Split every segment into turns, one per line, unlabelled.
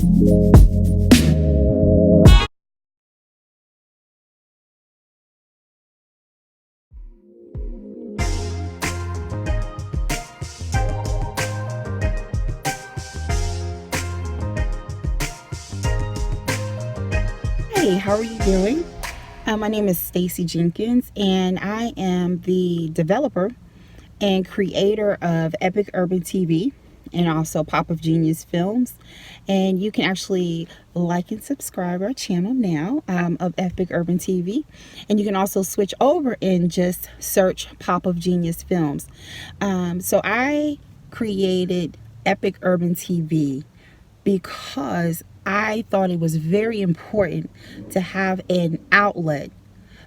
Hey, how are you doing? My name is Stacy Jenkins, and I am the developer and creator of Epic Urban TV and also Pop of Genius Films. And you can actually like and subscribe our channel now of Epic Urban TV. And you can also switch over and just search Pop of Genius Films. So I created Epic Urban TV because I thought it was very important to have an outlet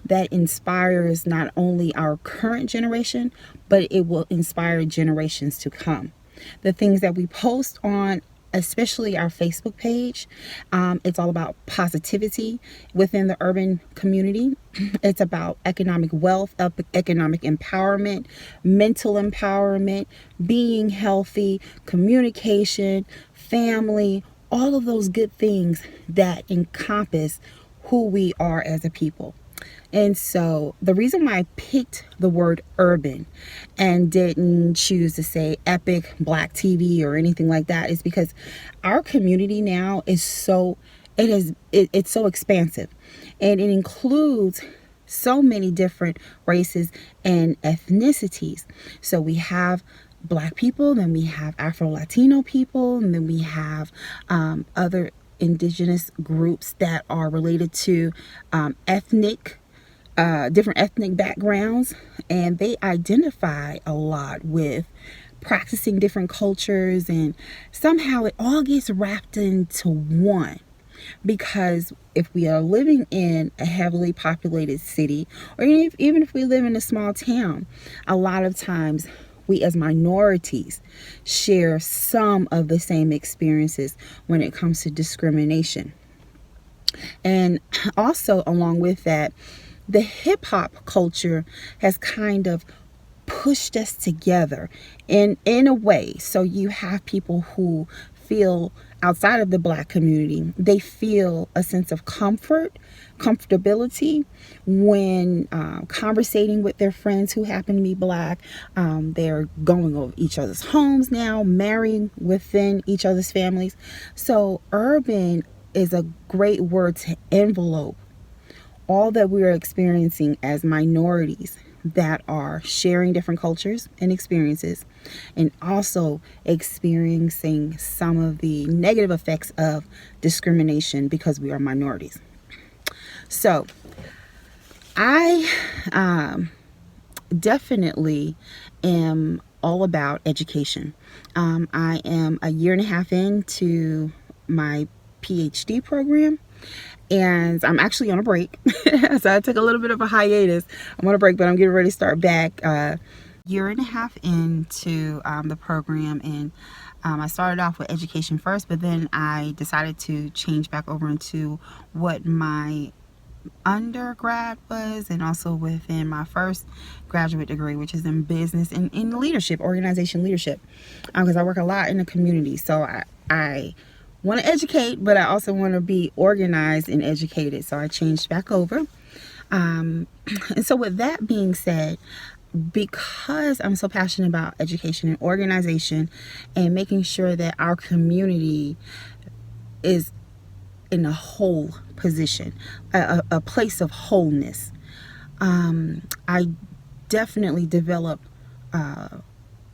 that inspires not only our current generation, but it will inspire generations to come. The things that we post on, especially our Facebook page, it's all about positivity within the urban community. It's about economic wealth, economic empowerment, mental empowerment, being healthy, communication, family, all of those good things that encompass who we are as a people. And so the reason why I picked the word urban and didn't choose to say epic black TV or anything like that is because our community now is it's so expansive, and it includes so many different races and ethnicities. So we have Black people, then we have Afro-Latino people, and then we have other indigenous groups that are related to different ethnic backgrounds, and they identify a lot with practicing different cultures, and somehow it all gets wrapped into one. Because if we are living in a heavily populated city, or even if we live in a small town, a lot of times we as minorities share some of the same experiences when it comes to discrimination. And also, along with that, the hip hop culture has kind of pushed us together in a way. So you have people who feel outside of the black community, they feel a sense of comfortability when conversating with their friends who happen to be black. They're going over each other's homes now, marrying within each other's families. So urban is a great word to envelope all that we are experiencing as minorities that are sharing different cultures and experiences, and also experiencing some of the negative effects of discrimination because we are minorities. So I definitely am all about education. I am a year and a half into my PhD program, and I'm actually on a break. So I took a little bit of a hiatus. I'm on a break, but I'm getting ready to start back. Year and a half into the program, and I started off with education first, but then I decided to change back over into what my undergrad was, and also within my first graduate degree, which is in business and in leadership, organization leadership, because I work a lot in the community. So I want to educate, but I also want to be organized and educated. So I changed back over. And so with that being said, because I'm so passionate about education and organization and making sure that our community is in a whole position, a place of wholeness, I definitely develop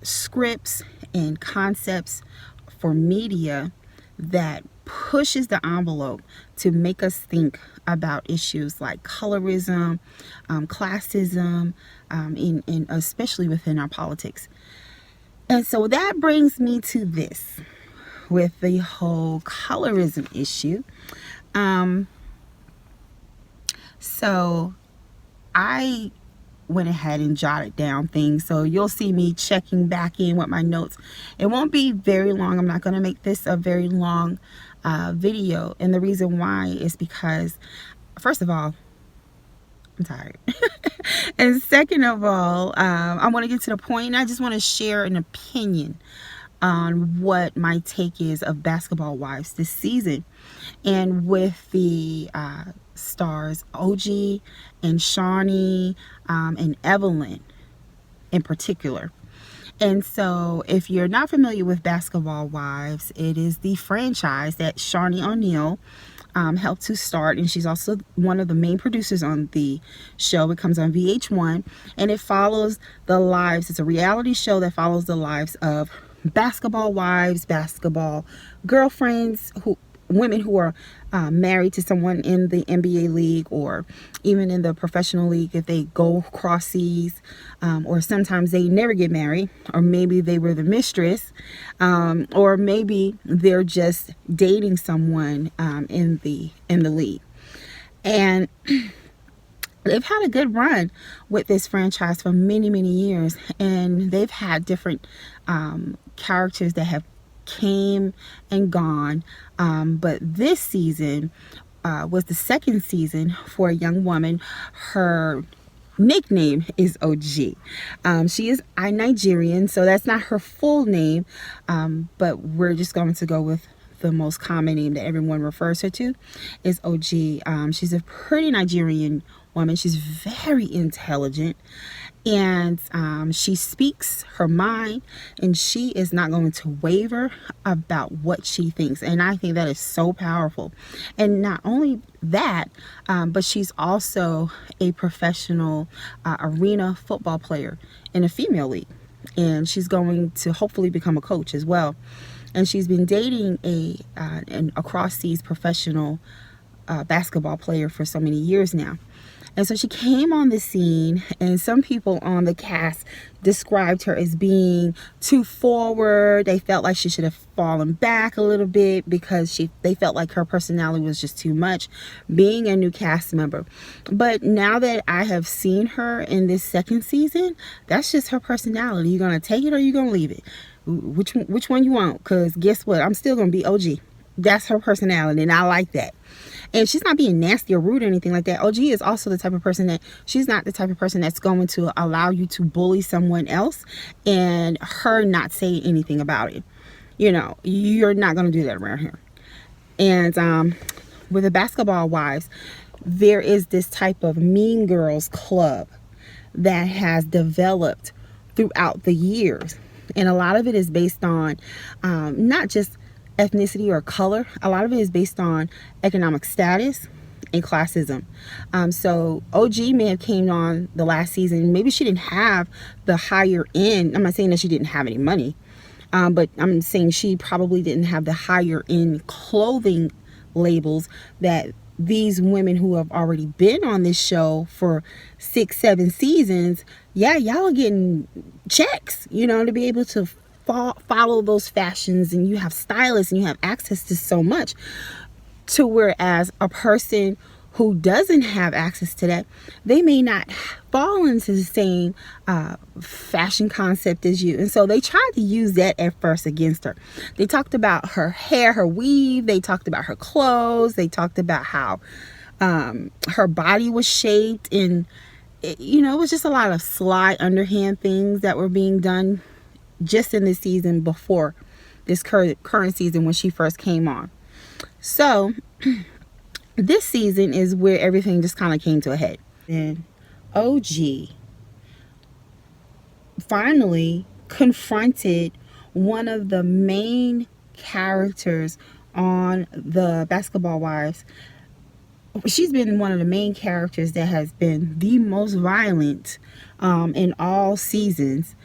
scripts and concepts for media that pushes the envelope to make us think about issues like colorism, classism, and especially within our politics. And so that brings me to this with the whole colorism issue. So I went ahead and jotted down things, so you'll see me checking back in with my notes. It won't be very long. I'm not going to make this a very long video, and the reason why is because, first of all, I'm tired. And second of all, I want to get to the point, and I just want to share an opinion on what my take is of Basketball Wives this season. And with the stars OG and Shawnee and Evelyn in particular. And so, if you're not familiar with Basketball Wives, it is the franchise that Shawnee O'Neal helped to start, and she's also one of the main producers on the show. It comes on VH1, and it follows the lives. It's a reality show that follows the lives of basketball wives, basketball girlfriends, women who are married to someone in the NBA league or even in the professional league if they go cross seas, or sometimes they never get married, or maybe they were the mistress, or maybe they're just dating someone in the league. And they've had a good run with this franchise for many, many years, and they've had different characters that have came and gone, but this season was the second season for a young woman. Her nickname is OG. She is Nigerian, so that's not her full name, but we're just going to go with the most common name that everyone refers her to is OG. She's a pretty Nigerian woman. She's very intelligent, and she speaks her mind, and she is not going to waver about what she thinks. And I think that is so powerful. And not only that, but she's also a professional arena football player in a female league, and she's going to hopefully become a coach as well. And she's been dating an across seas professional basketball player for so many years now. And so she came on the scene, and some people on the cast described her as being too forward. They felt like she should have fallen back a little bit because they felt like her personality was just too much, being a new cast member. But now that I have seen her in this second season, that's just her personality. You're going to take it or you're going to leave it. Which one you want? Because guess what? I'm still going to be OG. That's her personality, and I like that. And she's not being nasty or rude or anything like that. OG is also the type of person that she's not the type of person that's going to allow you to bully someone else and her not say anything about it. You know, you're not going to do that around here. And with the Basketball Wives, there is this type of Mean Girls club that has developed throughout the years. And a lot of it is based on not just ethnicity or color. A lot of it is based on economic status and classism. So OG may have came on the last season. Maybe she didn't have the higher end. I'm not saying that she didn't have any money, but I'm saying she probably didn't have the higher end clothing labels that these women who have already been on this show for 6-7 seasons, y'all are getting checks, to be able to follow those fashions, and you have stylists and you have access to so much, to whereas a person who doesn't have access to that, they may not fall into the same fashion concept as you. And so they tried to use that at first against her. They talked about her hair, her weave, they talked about her clothes, they talked about how her body was shaped, and it was just a lot of sly underhand things that were being done just in this season before this current season when she first came on. So this season is where everything just kind of came to a head. And OG finally confronted one of the main characters on the Basketball Wives. She's been one of the main characters that has been the most violent in all seasons.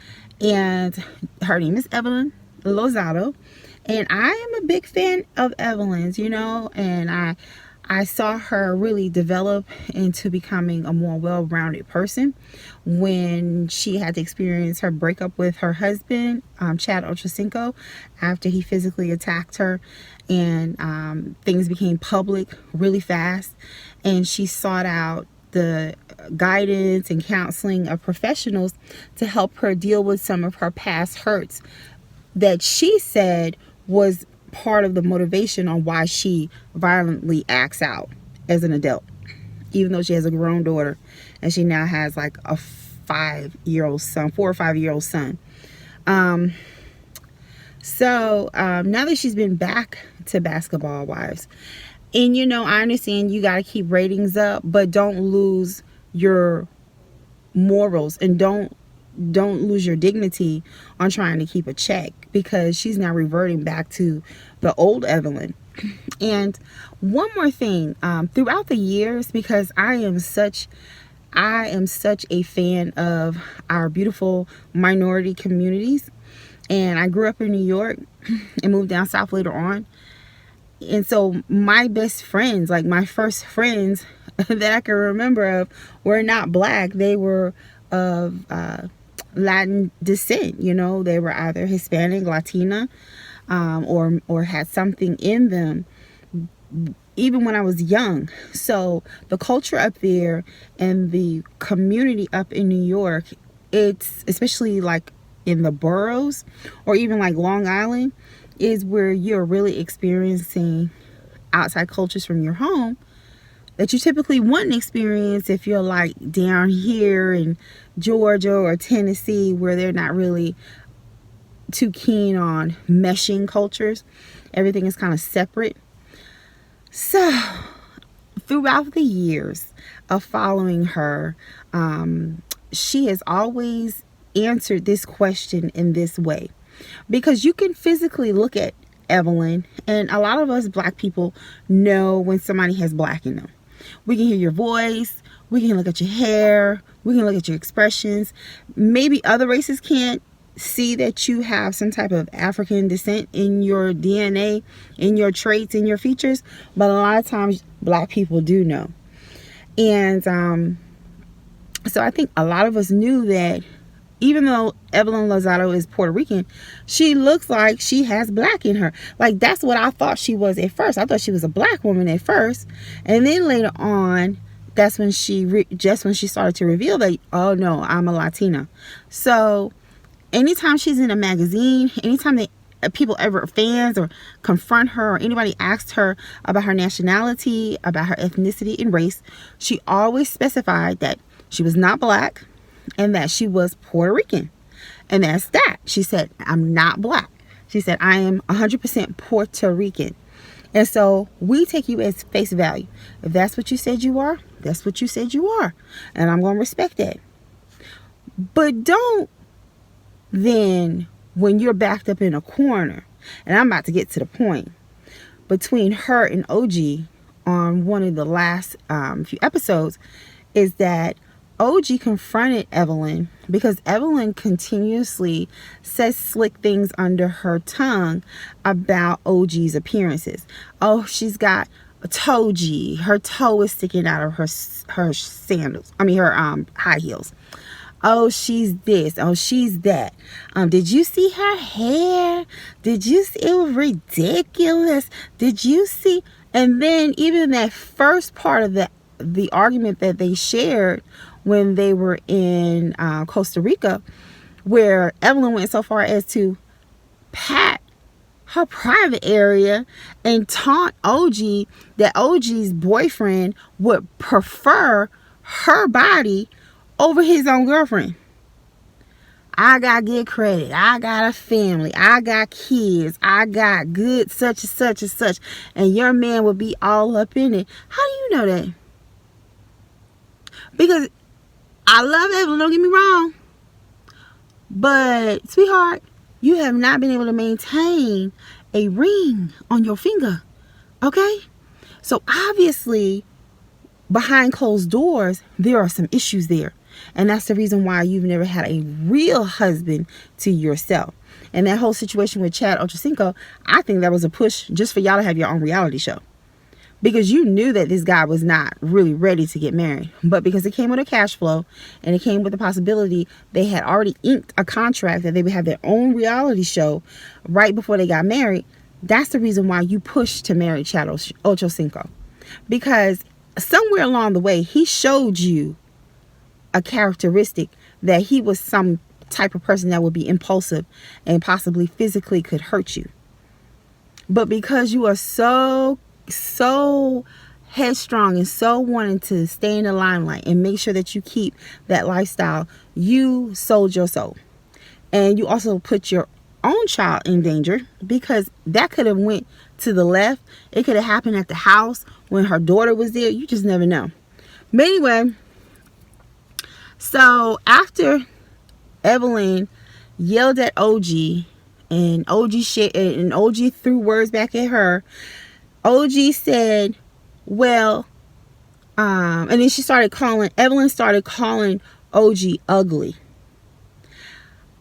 And her name is Evelyn Lozado. And I am a big fan of Evelyn's, and I saw her really develop into becoming a more well-rounded person when she had to experience her breakup with her husband, Chad Ochocinco, after he physically attacked her, and things became public really fast, and she sought out the guidance and counseling of professionals to help her deal with some of her past hurts that she said was part of the motivation on why she violently acts out as an adult, even though she has a grown daughter and she now has like a 4 or 5 year old son. So now that she's been back to Basketball Wives, and I understand you got to keep ratings up, but don't lose your morals, and don't lose your dignity on trying to keep a check, because she's now reverting back to the old Evelyn. And one more thing, throughout the years, because I am such a fan of our beautiful minority communities, and I grew up in New York and moved down south later on. And so my best friends, like my first friends that I can remember of, were not black. They were of Latin descent. They were either Hispanic, Latina, or had something in them, even when I was young. So the culture up there and the community up in New York, it's especially like in the boroughs or even like Long Island, is where you're really experiencing outside cultures from your home that you typically wouldn't experience if you're like down here in Georgia or Tennessee, where they're not really too keen on meshing cultures. Everything is kind of separate. So throughout the years of following her, she has always answered this question in this way. Because you can physically look at Evelyn, and a lot of us black people know when somebody has black in them. We can hear your voice, we can look at your hair, we can look at your expressions. Maybe other races can't see that you have some type of African descent in your DNA, in your traits, in your features, but a lot of times black people do know. And so I think a lot of us knew that even though Evelyn Lozado is Puerto Rican, she looks like she has black in her. Like, that's what I thought she was at first. I thought she was a black woman at first. And then later on, that's when just when she started to reveal that, oh no, I'm a Latina. So anytime she's in a magazine, anytime people ever, fans or confront her, or anybody asks her about her nationality, about her ethnicity and race, she always specified that she was not black, and that she was Puerto Rican. And that's that. She said, I'm not black. She said, I am 100% Puerto Rican. And so we take you as face value. If that's what you said you are, that's what you said you are. And I'm going to respect that. But don't then, when you're backed up in a corner, and I'm about to get to the point, between her and OG on one of the last few episodes, is that OG confronted Evelyn because Evelyn continuously says slick things under her tongue about OG's appearances. Oh, she's got a toji. Her toe is sticking out of her sandals. Her high heels. Oh, she's this. Oh, she's that. Did you see her hair? Did you see? It was ridiculous. Did you see? And then even that first part of the argument that they shared when they were in Costa Rica, where Evelyn went so far as to pat her private area and taunt OG that OG's boyfriend would prefer her body over his own girlfriend. I got good credit. I got a family. I got kids. I got good such and such and such. And your man will be all up in it. How do you know that? Because I love Evelyn, don't get me wrong. But, sweetheart, you have not been able to maintain a ring on your finger. Okay? So, obviously, behind closed doors, there are some issues there. And that's the reason why you've never had a real husband to yourself. And that whole situation with Chad Ochocinco, I think that was a push just for y'all to have your own reality show. Because you knew that this guy was not really ready to get married. But because it came with a cash flow, and it came with the possibility they had already inked a contract that they would have their own reality show right before they got married, that's the reason why you pushed to marry Chad Ochocinco. Because somewhere along the way, he showed you a characteristic that he was some type of person that would be impulsive and possibly physically could hurt you. But because you are so headstrong and so wanting to stay in the limelight and make sure that you keep that lifestyle, you sold your soul. And you also put your own child in danger, because that could have went to the left. It could have happened at the house when her daughter was there. You just never know. But anyway, so after Evelyn yelled at OG, and OG threw words back at her, OG said, well, and then Evelyn started calling OG ugly.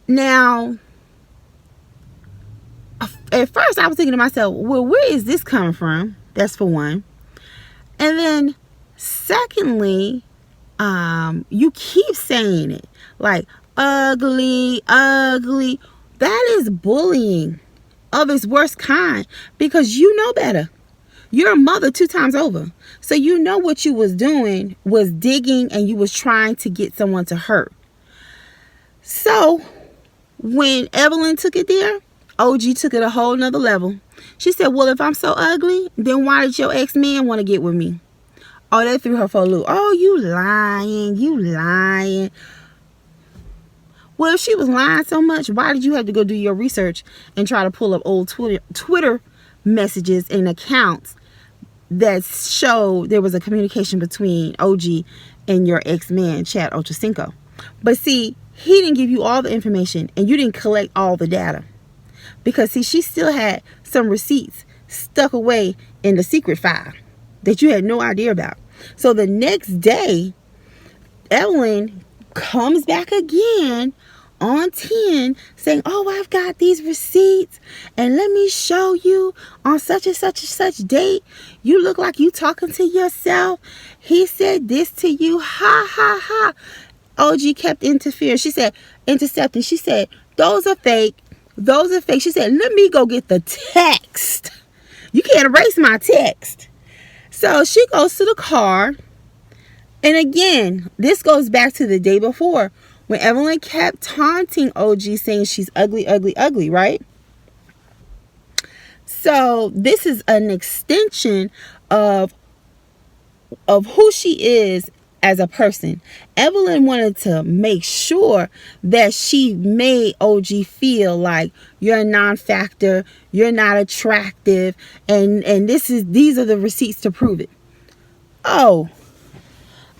Now, at first I was thinking to myself, well, where is this coming from? That's for one. And then secondly, you keep saying it like ugly. That is bullying of its worst kind, because you know better. You're a mother 2 times over. So you know what you was doing was digging, and you was trying to get someone to hurt. So when Evelyn took it there, OG took it a whole nother level. She said, well, if I'm so ugly, then why did your ex-man want to get with me? Oh, they threw her for a loop. Oh, you lying. Well, if she was lying so much, why did you have to go do your research and try to pull up old Twitter messages and accounts that show there was a communication between OG and your ex-man, Chad Ochocinco? But see, he didn't give you all the information, and you didn't collect all the data. Because see, she still had some receipts stuck away in the secret file that you had no idea about. So the next day, Evelyn comes back again on 10 saying, oh, I've got these receipts, and let me show you on such and such date. You look like you talking to yourself. He said this to you. Ha ha ha. OG kept interfering. She said, intercepting. She said, those are fake. She said, let me go get the text. You can't erase my text. So she goes to the car. And again, this goes back to the day before when Evelyn kept taunting OG, saying she's ugly, right? So this is an extension of who she is as a person. Evelyn wanted to make sure that she made OG feel like you're a non-factor, you're not attractive, and these are the receipts to prove it. Oh,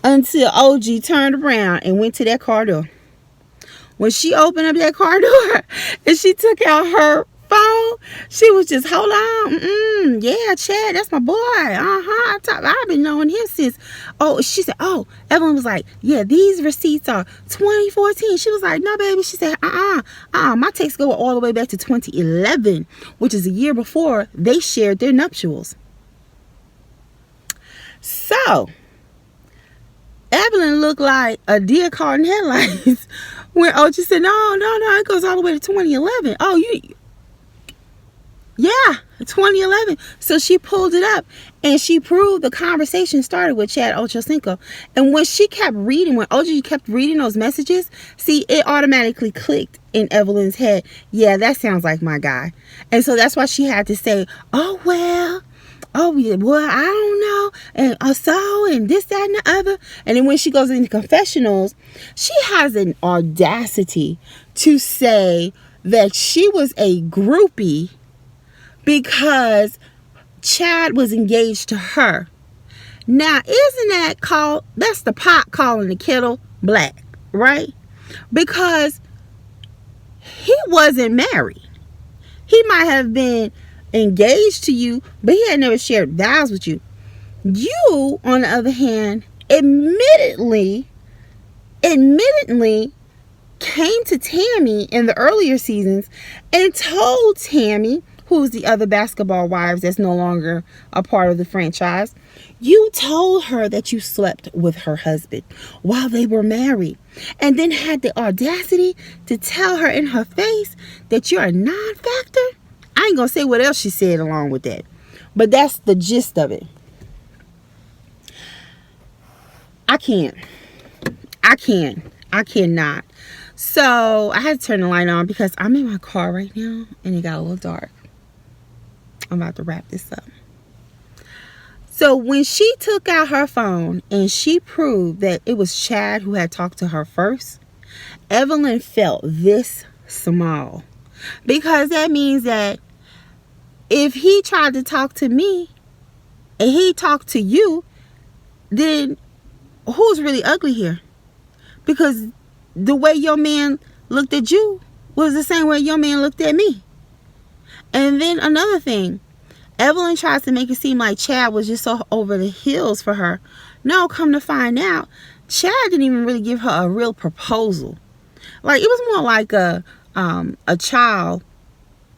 until OG turned around and went to that car door. When she opened up that car door and she took out her phone, she was just, hold on, yeah, Chad, that's my boy, I've been knowing him since, she said, Evelyn was like, yeah, these receipts are 2014. She was like, no, baby. She said, my texts go all the way back to 2011, which is a year before they shared their nuptials. So Evelyn looked like a deer caught in headlights when OG said, no, it goes all the way to 2011. Yeah, 2011. So she pulled it up, and she proved the conversation started with Chad Ochocinco. And when OG kept reading those messages, see, it automatically clicked in Evelyn's head. Yeah, that sounds like my guy. And so that's why she had to say, well, I don't know, and and this, that, and the other. And then when she goes into confessionals, she has an audacity to say that she was a groupie because Chad was engaged to her. Now, isn't that's the pot calling the kettle black, right? Because he wasn't married. He might have been engaged to you, but he had never shared vows with you. You, on the other hand, admittedly came to Tammy in the earlier seasons and told Tammy, who's the other basketball wives that's no longer a part of the franchise, you told her that you slept with her husband while they were married, and then had the audacity to tell her in her face that you're a non-factor. I ain't gonna say what else she said along with that, but that's the gist of it. I cannot. So I had to turn the light on because I'm in my car right now and it got a little dark. I'm about to wrap this up. So when she took out her phone and she proved that it was Chad who had talked to her first, Evelyn felt this small. Because that means that if he tried to talk to me and he talked to you, then who's really ugly here? Because the way your man looked at you was the same way your man looked at me. And then another thing, Evelyn tries to make it seem like Chad was just so over the hills for her. No, come to find out, Chad didn't even really give her a real proposal. Like, it was more like a child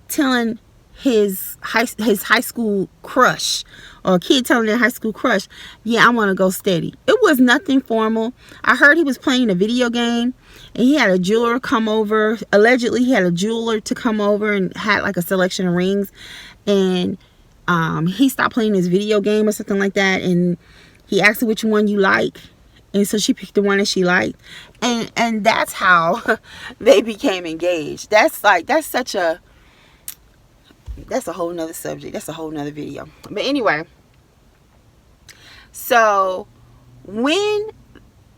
telling his high school crush, or a kid telling their high school crush, yeah, I want to go steady. It was nothing formal. I heard he was playing a video game and he had a jeweler come over. Allegedly, he had a jeweler to come over and had like a selection of rings, and he stopped playing his video game or something like that, and he asked her which one you like, and so she picked the one that she liked, and that's how they became engaged. That's a whole nother subject. That's a whole nother video. But anyway, so when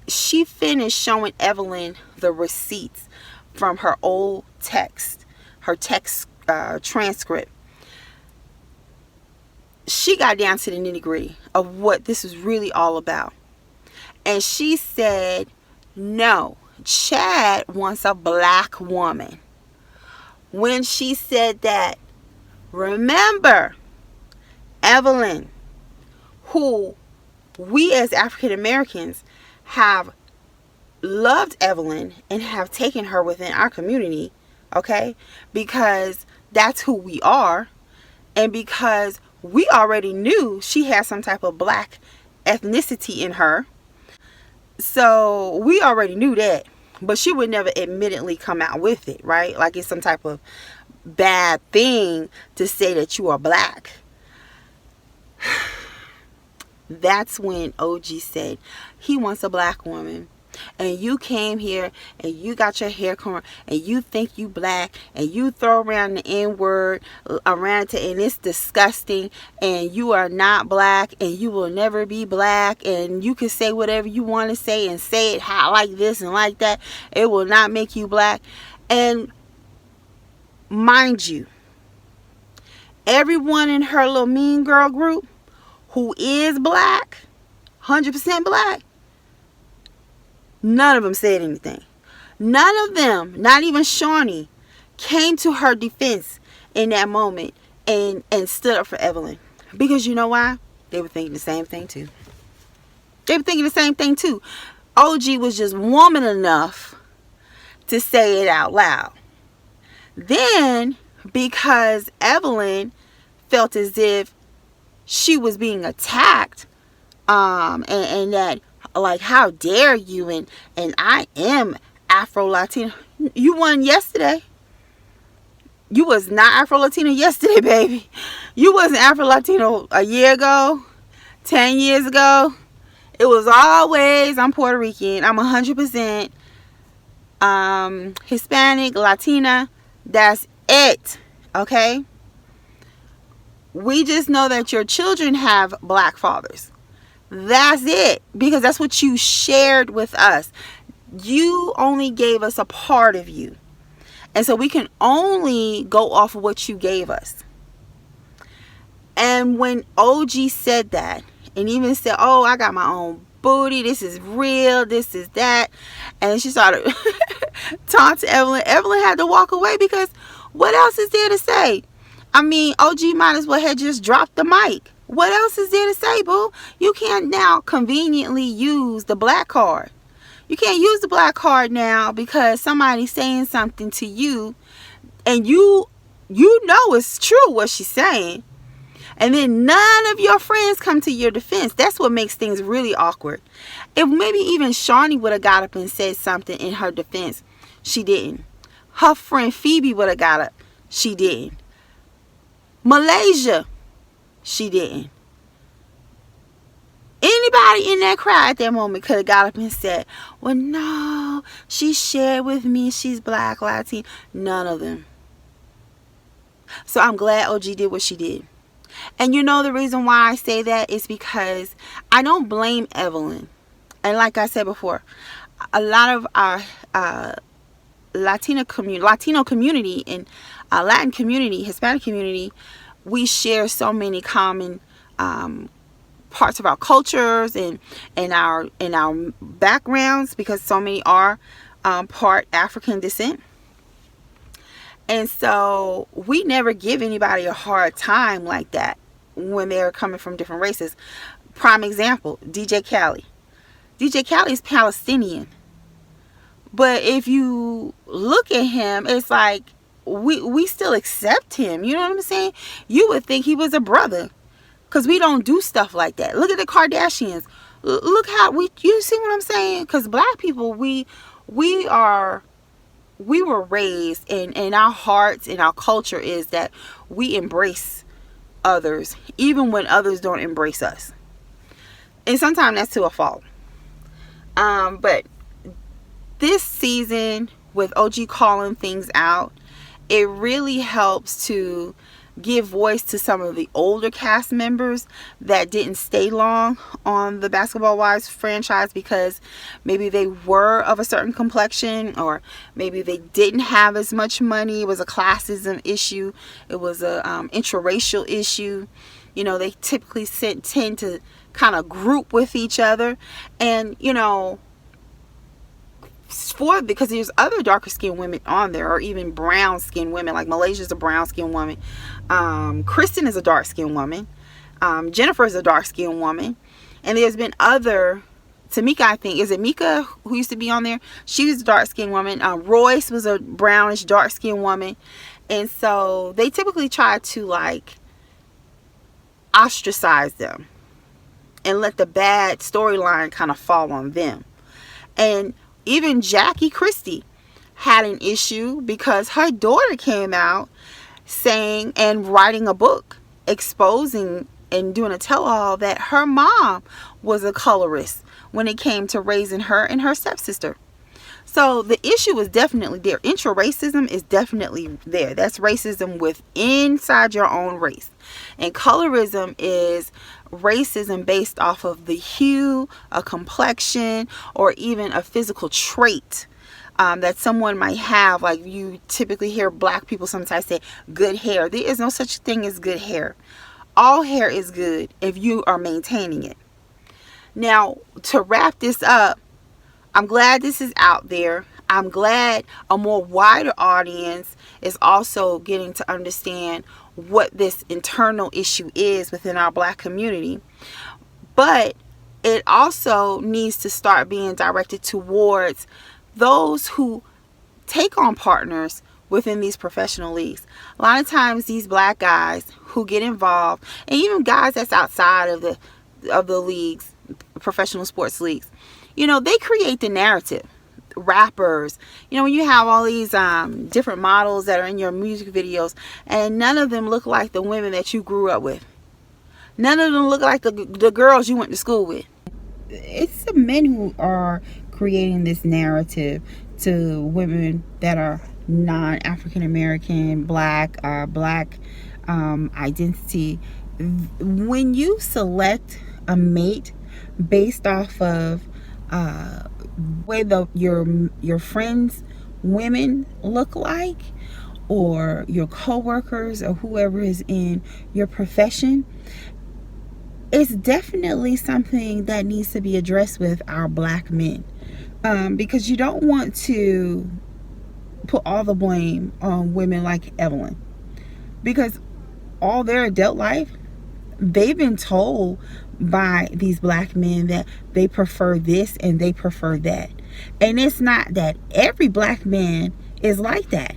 she finished showing Evelyn the receipts from her old text, her text transcript, she got down to the nitty-gritty of what this was really all about. And she said, no, Chad wants a black woman. When she said that, remember, Evelyn, who we as African Americans have loved Evelyn and have taken her within our community, okay? Because that's who we are, and because we already knew she had some type of black ethnicity in her. So we already knew that, but she would never admittedly come out with it, right? Like it's some type of bad thing to say that you are black. That's when OG said he wants a black woman, and you came here and you got your hair combed and you think you black and you throw around the N-word around it, and it's disgusting, and you are not black and you will never be black, and you can say whatever you want to say and say it how like this and like that. It will not make you black. And mind you, everyone in her little mean girl group who is black, 100% black, none of them said anything. None of them, not even Shawnee, came to her defense in that moment and stood up for Evelyn. Because you know why? They were thinking the same thing too. OG was just woman enough to say it out loud. Then, because Evelyn felt as if she was being attacked, and that, like, how dare you, and I am Afro-Latina. You won yesterday. You was not Afro-Latina yesterday, baby. You wasn't Afro-Latino a year ago, 10 years ago. It was always, I'm Puerto Rican, I'm 100% Hispanic, Latina. That's it, okay? We just know that your children have black fathers. That's it, because that's what you shared with us. You only gave us a part of you, and so we can only go off of what you gave us. And when OG said that, and even said, oh, I got my own booty, this is real, this is that, and she started taunting Evelyn. Evelyn had to walk away, because what else is there to say? I mean, OG might as well have just dropped the mic. What else is there to say, boo? You can't now conveniently use the black card. You can't use the black card now because somebody's saying something to you, and you know it's true what she's saying, and then none of your friends come to your defense. That's what makes things really awkward. If maybe even Shawnee would have got up and said something in her defense, she didn't. Her friend Phoebe would have got up. She didn't. Malaysia, she didn't. Anybody in that crowd at that moment could have got up and said, well, no, she shared with me she's black, Latin. None of them. So I'm glad OG did what she did. And you know the reason why I say that is because I don't blame Evelyn. And like I said before, a lot of our Latino community and Latin community, Hispanic community, we share so many common parts of our cultures and our backgrounds, because so many are part African descent. And so we never give anybody a hard time like that when they're coming from different races. Prime example, DJ Khaled. DJ Khaled is Palestinian. But if you look at him, it's like we still accept him. You know what I'm saying? You would think he was a brother, because we don't do stuff like that. Look at the Kardashians. Look how you see what I'm saying? Because black people, we were raised, and our hearts and our culture is that we embrace others, even when others don't embrace us. And sometimes that's to a fault. But this season, with OG calling things out, it really helps to give voice to some of the older cast members that didn't stay long on the Basketball Wives franchise because maybe they were of a certain complexion, or maybe they didn't have as much money. It was a classism issue. It was a interracial issue. You know, they typically tend to kind of group with each other. And, you know, because there's other darker skinned women on there, or even brown skinned women, like Malaysia's a brown skinned woman, Kristen is a dark skinned woman, Jennifer is a dark skinned woman, and there's been other, Tamika, I think, is it Mika who used to be on there? She was a dark skinned woman. Royce was a brownish dark skinned woman. And so they typically try to like ostracize them and let the bad storyline kind of fall on them. And even Jackie Christie had an issue because her daughter came out saying and writing a book exposing and doing a tell-all that her mom was a colorist when it came to raising her and her stepsister. So the issue is definitely there. Intra-racism is definitely there. That's racism inside your own race. And colorism is racism based off of the hue, a complexion, or even a physical trait that someone might have. Like you typically hear black people sometimes say good hair. There is no such thing as good hair. All hair is good if you are maintaining it. Now, to wrap this up, I'm glad this is out there. I'm glad a more wider audience is also getting to understand what this internal issue is within our black community. But it also needs to start being directed towards those who take on partners within these professional leagues. A lot of times these black guys who get involved, and even guys that's outside of the leagues, professional sports leagues, you know, they create the narrative. Rappers, you know, when you have all these different models that are in your music videos, and none of them look like the women that you grew up with. None of them look like the girls you went to school with. It's the men who are creating this narrative to women that are non-African American, black identity. When you select a mate based off of way your friends women look like, or your co-workers, or whoever is in your profession, it's definitely something that needs to be addressed with our black men, because you don't want to put all the blame on women like Evelyn, because all their adult life they've been told by these black men that they prefer this and they prefer that. And it's not that every black man is like that.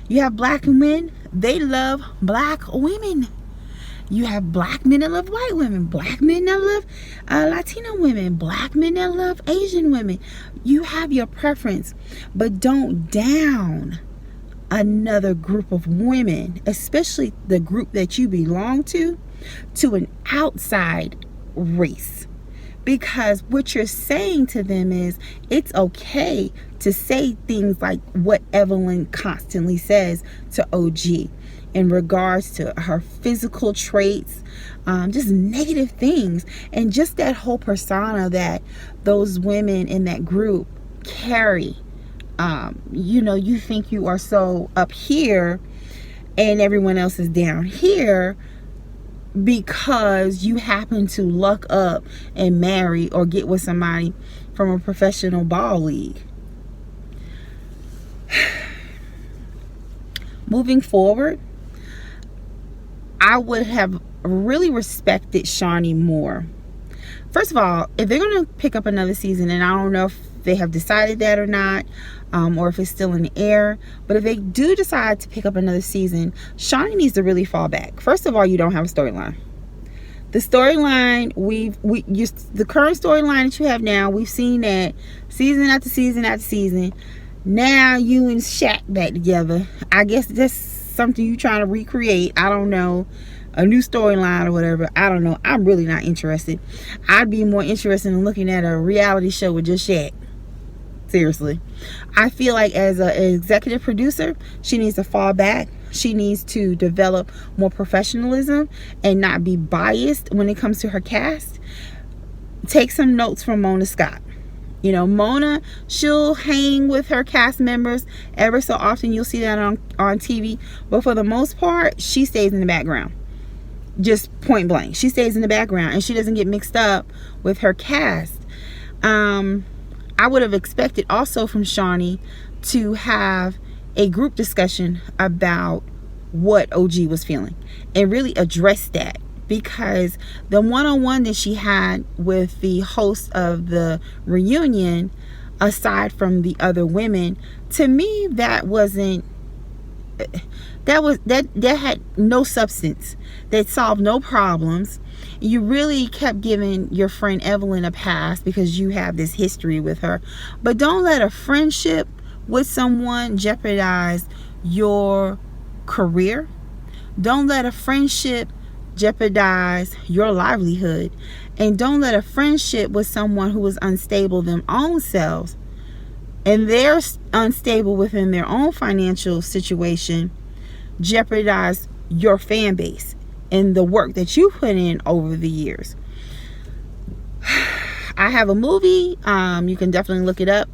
You have black men, they love black women. You have black men that love white women, black men that love Latino women, black men that love Asian women. You have your preference, but don't down another group of women, especially the group that you belong to an outside race. Because what you're saying to them is it's okay to say things like what Evelyn constantly says to OG in regards to her physical traits, just negative things, and just that whole persona that those women in that group carry You think you are so up here and everyone else is down here because you happen to luck up and marry or get with somebody from a professional ball league. Moving forward, I would have really respected Shawnee more. First of all, if they're going to pick up another season, and I don't know if they have decided that or not, or if it's still in the air, but if they do decide to pick up another season, Shawnee needs to really fall back. First of all, you don't have a storyline. The storyline, the current storyline that you have now, we've seen that season after season after season. Now you and Shaq back together. I guess that's something you're trying to recreate. I don't know. A new storyline or whatever. I don't know. I'm really not interested. I'd be more interested in looking at a reality show with just Shaq. Seriously. I feel like as an executive producer, she needs to fall back. She needs to develop more professionalism and not be biased when it comes to her cast. Take some notes from Mona Scott. Mona, she'll hang with her cast members ever so often. You'll see that on TV. But for the most part, she stays in the background. Just point blank. She stays in the background and she doesn't get mixed up with her cast. I would have expected also from Shawnee to have a group discussion about what OG was feeling and really address that. Because the one-on-one that she had with the host of the reunion, aside from the other women, to me that had no substance. That solved no problems. You really kept giving your friend Evelyn a pass because you have this history with her. But don't let a friendship with someone jeopardize your career. Don't let a friendship jeopardize your livelihood, and don't let a friendship with someone who is unstable them own selves and they're unstable within their own financial situation jeopardize your fan base and the work that you put in over the years. I have a movie, you can definitely look it up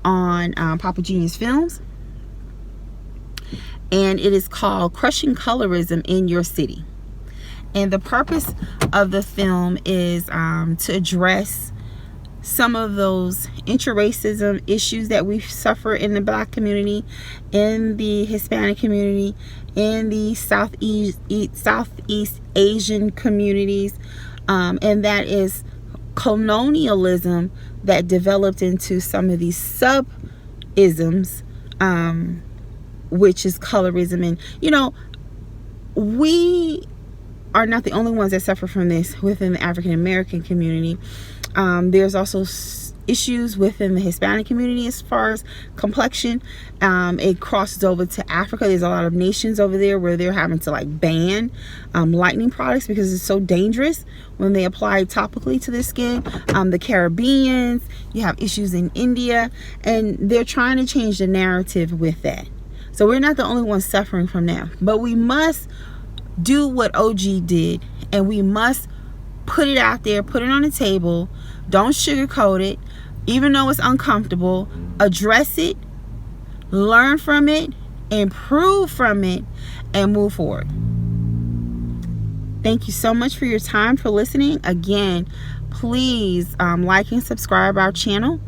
on Papa Genius Films, and it is called Crushing Colorism in Your City. And the purpose of the film is to address some of those inter-racism issues that we suffer in the Black community, in the Hispanic community, in the Southeast Asian communities. And that is colonialism that developed into some of these sub-isms, which is colorism. And, we are not the only ones that suffer from this within the African American community. There's also issues within the Hispanic community as far as complexion. It crosses over to Africa. There's a lot of nations over there where they're having to ban lightening products because it's so dangerous when they apply topically to their skin. The Caribbeans, you have issues in India, and they're trying to change the narrative with that. So we're not the only ones suffering from that, but we must do what OG did, and we must put it out there, put it on the table. Don't sugarcoat it, even though it's uncomfortable. Address it, learn from it, improve from it, and move forward. Thank you so much for your time, for listening. Again, please like and subscribe our channel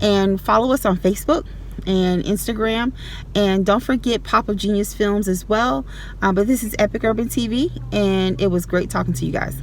and follow us on Facebook and Instagram, and don't forget Papa Genius Films as well. But this is Epic Urban TV, and it was great talking to you guys.